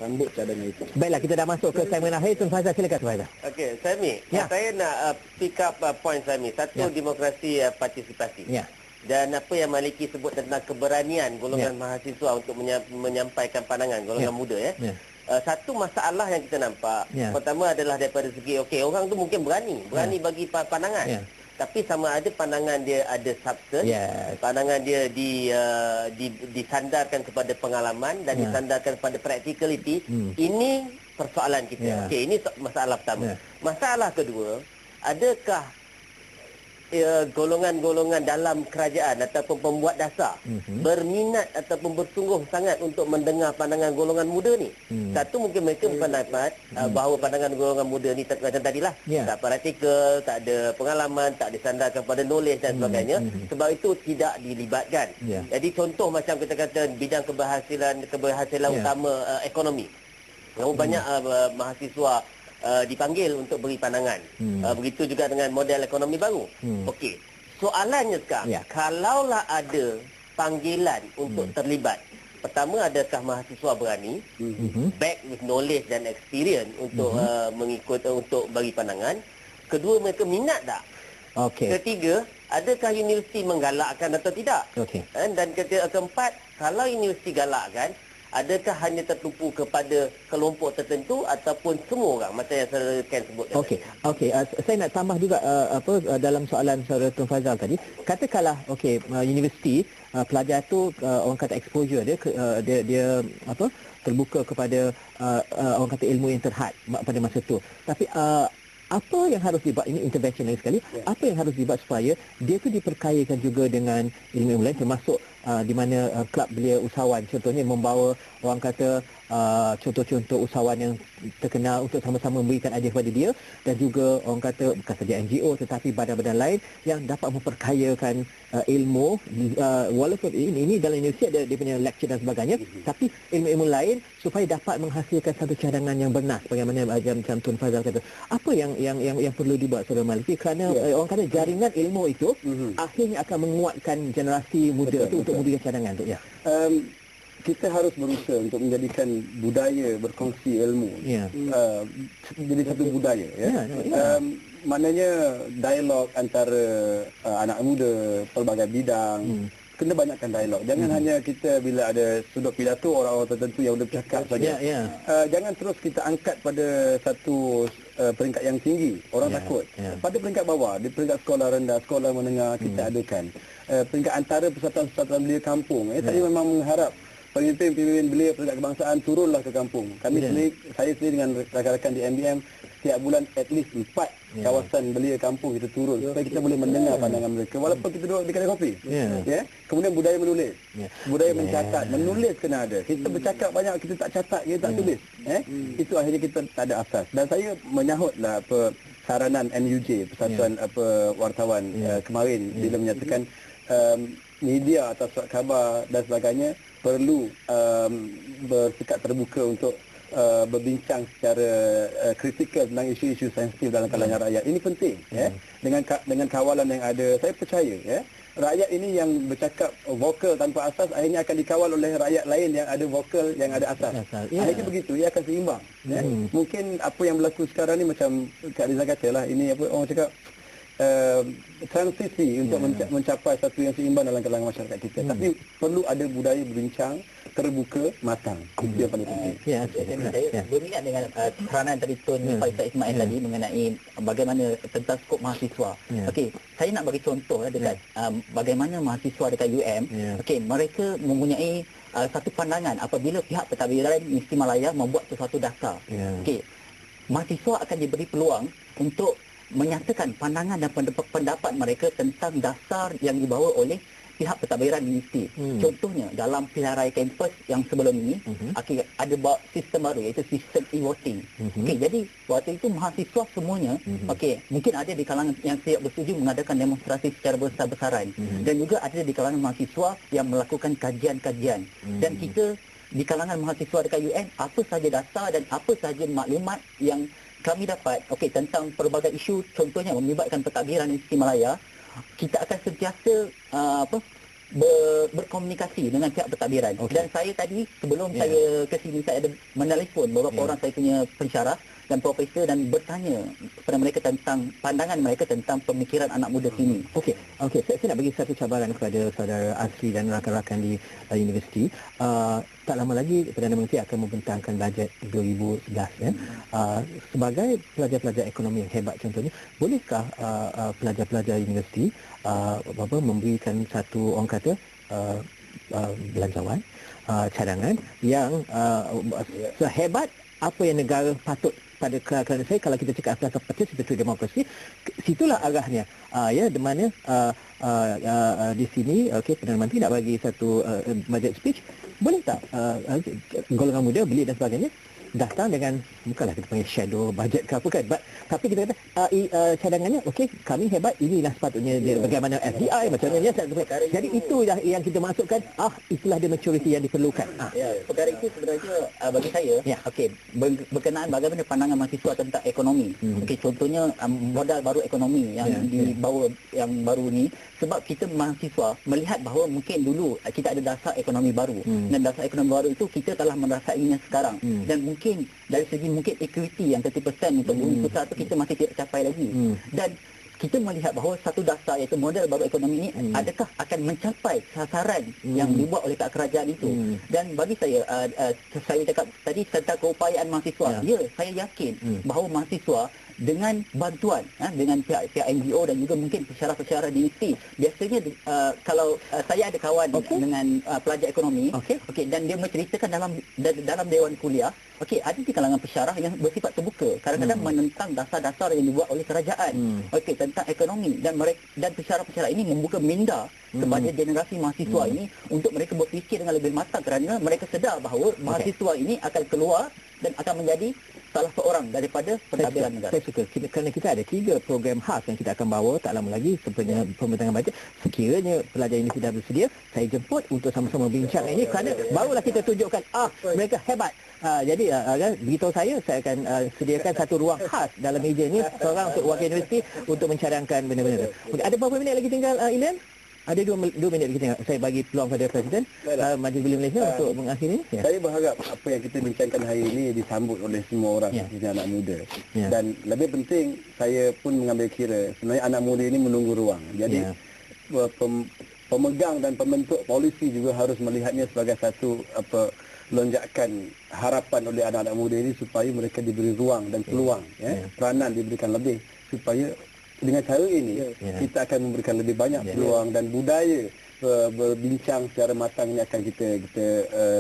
sambut cadangan itu. Baiklah, kita dah masuk ke segmen akhir. Tun Faizal, silakan Tun Faizal. Okey, Sami, saya nak pick up point Sami. Satu, demokrasi partisipasi. Dan apa yang Maliki sebut tentang keberanian golongan mahasiswa untuk menyampaikan pandangan, golongan muda satu masalah yang kita nampak, pertama adalah daripada segi orang tu mungkin berani bagi pandangan. Tapi sama ada pandangan dia ada substance, pandangan dia disandarkan kepada pengalaman dan disandarkan kepada practicality. Ini persoalan kita. Okey, ini masalah pertama. Masalah kedua, adakah golongan-golongan dalam kerajaan ataupun pembuat dasar berminat ataupun bersungguh sangat untuk mendengar pandangan golongan muda ni? Satu, mungkin mereka berpendapat bahawa pandangan golongan muda ni macam tadilah, tak praktikal, tak ada pengalaman, tak disandarkan pada knowledge dan sebagainya. Sebab itu tidak dilibatkan. Jadi contoh macam kita kata bidang keberhasilan utama ekonomi. Banyak mahasiswa dipanggil untuk beri pandangan. Begitu juga dengan model ekonomi baru. Okey, soalannya sekarang, kalaulah ada panggilan untuk terlibat, pertama, adakah mahasiswa berani back with knowledge dan experience untuk mengikut, untuk bagi pandangan? Kedua, mereka minat tak? Ketiga, adakah universiti menggalakkan atau tidak? Dan keempat, kalau universiti galakkan, adakah hanya tertumpu kepada kelompok tertentu ataupun semua orang macam yang saya Ken sebut? Saya nak tambah juga dalam soalan saudara Tun Faizal tadi. Katakanlah universiti pelajar tu orang kata exposure dia terbuka kepada orang kata ilmu yang terhad pada masa tu. Tapi apa yang harus dibuat, ini intervention lagi sekali, apa yang harus dibuat supaya dia tu diperkayakan juga dengan ilmu lain, termasuk di mana kelab belia usahawan contohnya membawa orang kata contoh-contoh usahawan yang terkenal untuk sama-sama memberikan idea kepada dia, dan juga orang kata bukan saja NGO tetapi badan-badan lain yang dapat memperkayakan ilmu, walaupun ini dalam universiti ada dia punya lecture dan sebagainya, tapi ilmu-ilmu lain supaya dapat menghasilkan satu cadangan yang benar bagaimana macam Tun Faizal kata. Apa yang perlu dibuat Saudara Maliki, kerana orang kata jaringan ilmu itu akhirnya akan menguatkan generasi muda itu untuk memberikan cadangan tu. Kita harus berusaha untuk menjadikan budaya berkongsi ilmu jadi satu budaya. Maknanya dialog antara anak muda pelbagai bidang, kena banyakkan dialog. Jangan hanya kita bila ada sudut pidato orang-orang tertentu yang sudah bercakap saja. Jangan terus kita angkat pada satu peringkat yang tinggi. Orang takut. Pada peringkat bawah, di peringkat sekolah rendah, sekolah menengah, kita adakan. Peringkat antara persatuan-persatuan belia kampung. Saya memang mengharap pemimpin-pemimpin belia peringkat kebangsaan turunlah ke kampung. Saya sendiri dengan rakan-rakan di MBM, setiap bulan at least 4 kawasan belia kampung kita turun supaya kita boleh mendengar pandangan mereka walaupun kita duduk di kedai kopi. Kemudian budaya menulis, budaya mencatat, menulis kena ada. Kita bercakap banyak, kita tak catat, kita tak tulis. Itu akhirnya kita tak ada asas. Dan saya menyahutlah saranan NUJ, Persatuan Wartawan kemarin bila menyatakan media atau surat khabar dan sebagainya perlu bersikap terbuka untuk berbincang secara kritikal tentang isu-isu sensitif dalam kalangan rakyat. Ini penting. Dengan kawalan yang ada, saya percaya rakyat ini yang bercakap vokal tanpa asas akhirnya akan dikawal oleh rakyat lain yang ada vokal yang ada asas. Akhirnya begitu, ia akan seimbang. Mungkin apa yang berlaku sekarang ni macam Kak Rizal katalah, ini orang cakap transisi untuk mencapai satu yang seimbang dalam kalangan masyarakat kita. Tapi perlu ada budaya berbincang terbuka, matang. Itu yang paling penting. Saya berminat dengan peranan tadi Tun Faizal Ismail tadi mengenai bagaimana tentang skop mahasiswa. Okey, saya nak bagi contoh dekat bagaimana mahasiswa dekat UM. Okey, mereka mempunyai satu pandangan apabila pihak pentadbiran Universiti Malaya membuat sesuatu dasar. Okey, mahasiswa akan diberi peluang untuk menyatakan pandangan dan pendapat mereka tentang dasar yang dibawa oleh pihak pentadbiran universiti. Contohnya dalam pilihan raya kampus yang sebelum ini ada bawa sistem baru iaitu sistem e-voting. Jadi waktu itu mahasiswa semuanya mungkin ada di kalangan yang siap bersetuju mengadakan demonstrasi secara besar-besaran, dan juga ada di kalangan mahasiswa yang melakukan kajian-kajian. Dan kita di kalangan mahasiswa dekat UN, apa sahaja dasar dan apa sahaja maklumat yang kami dapat tentang pelbagai isu, contohnya melibatkan pentadbiran Universiti Malaya, kita akan sentiasa berkomunikasi dengan pihak pentadbiran. Dan saya tadi sebelum saya ke sini, saya ada menelpon beberapa orang saya punya pensyarah dan profesor dan bertanya kepada mereka tentang pandangan mereka tentang pemikiran anak muda kini. Okey, saya nak bagi satu cabaran kepada saudara Azri dan rakan-rakan di universiti. Tak lama lagi Perdana Menteri akan membentangkan bajet 2011 ya. Sebagai pelajar-pelajar ekonomi yang hebat contohnya, bolehkah pelajar-pelajar universiti memberikan satu orang kata belanjawan cadangan yang sehebat apa yang negara patut pada kerana saya, kalau kita cakap asas partisipasi demokrasi, situlah arahnya. Ya, di mana di sini Perdana Menteri nak bagi satu budget speech, boleh tak golongan muda, belit dan sebagainya datang dengan, bukanlah kita panggil shadow budget ke apa kan, tapi kita kata cadangannya kami hebat, inilah sepatutnya dia, bagaimana FDI macam mana. Jadi itu yang kita masukkan, itulah dia maturity yang diperlukan. Perkara itu sebenarnya bagi saya berkenaan bagaimana pandangan mahasiswa tentang ekonomi. Contohnya modal baru ekonomi yang dibawa yang baru ni, sebab kita mahasiswa melihat bahawa mungkin dulu kita ada dasar ekonomi baru, dan dasar ekonomi baru itu kita telah merasainya sekarang, dan mungkin dari segi mungkin equity yang 30% untuk bumi putra itu kita masih tidak capai lagi. Dan kita melihat bahawa satu dasar iaitu model baru ekonomi ini adakah akan mencapai sasaran yang dibuat oleh pihak kerajaan itu. Dan bagi saya, saya cakap tadi tentang keupayaan mahasiswa. Ya, saya yakin bahawa mahasiswa dengan bantuan dengan pihak NGO dan juga mungkin pensyarah-pensyarah di universiti, biasanya kalau saya ada kawan dengan pelajar ekonomi, dan dia menceritakan dalam dewan kuliah, ada di kalangan pensyarah yang bersifat terbuka, kadang-kadang menentang dasar-dasar yang dibuat oleh kerajaan tentang ekonomi, dan pensyarah-pensyarah ini membuka minda kepada generasi mahasiswa ini untuk mereka berfikir dengan lebih matang, kerana mereka sedar bahawa mahasiswa ini akan keluar dan akan menjadi salah seorang daripada pentadbiran negara. Saya suka kerana kita ada 3 program khas yang kita akan bawa tak lama lagi sebenarnya pembentangan bajet. Sekiranya pelajar ini sudah bersedia, saya jemput untuk sama-sama bincang ini, kerana barulah kita tunjukkan mereka hebat. Jadi beritahu saya akan sediakan satu ruang khas dalam meja ini, seorang untuk wakil universiti untuk mencadangkan benda-benda. Ada berapa minit lagi tinggal, Ilian? Ada 2 minit lagi tengok. Saya bagi peluang pada Presiden Majlis Belia Malaysia untuk mengakhiri. Saya berharap apa yang kita bincangkan hari ini disambut oleh semua orang, khususnya anak muda. Dan lebih penting, saya pun mengambil kira sebenarnya anak muda ini menunggu ruang. Jadi pemegang dan pembentuk polisi juga harus melihatnya sebagai satu lonjakan harapan oleh anak-anak muda ini, supaya mereka diberi ruang dan peluang, peranan diberikan lebih, supaya dengan cara ini kita akan memberikan lebih banyak peluang, dan budaya berbincang secara matang ini akan kita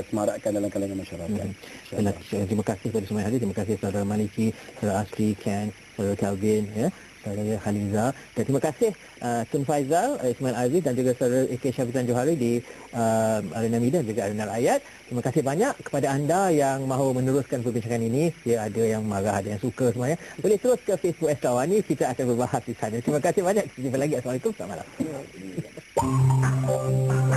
semarakkan dalam kalangan masyarakat. Terima kasih kepada semua yang hadir. Terima kasih saudara Maliki, saudara Asri, Ken, saudara Calvin, saudara Khaliza, dan terima kasih Tun Faizal, Ismail Aziz dan juga saudara AK Syafizan Johari di Arena Media dan juga Arena Rakyat. Terima kasih banyak kepada anda yang mahu meneruskan perbincangan ini. Ya, ada yang marah, ada yang suka semuanya. Boleh terus ke Facebook Esrawani, kita akan berbahas di sana. Terima kasih banyak. Jumpa lagi. Assalamualaikum. Selamat malam.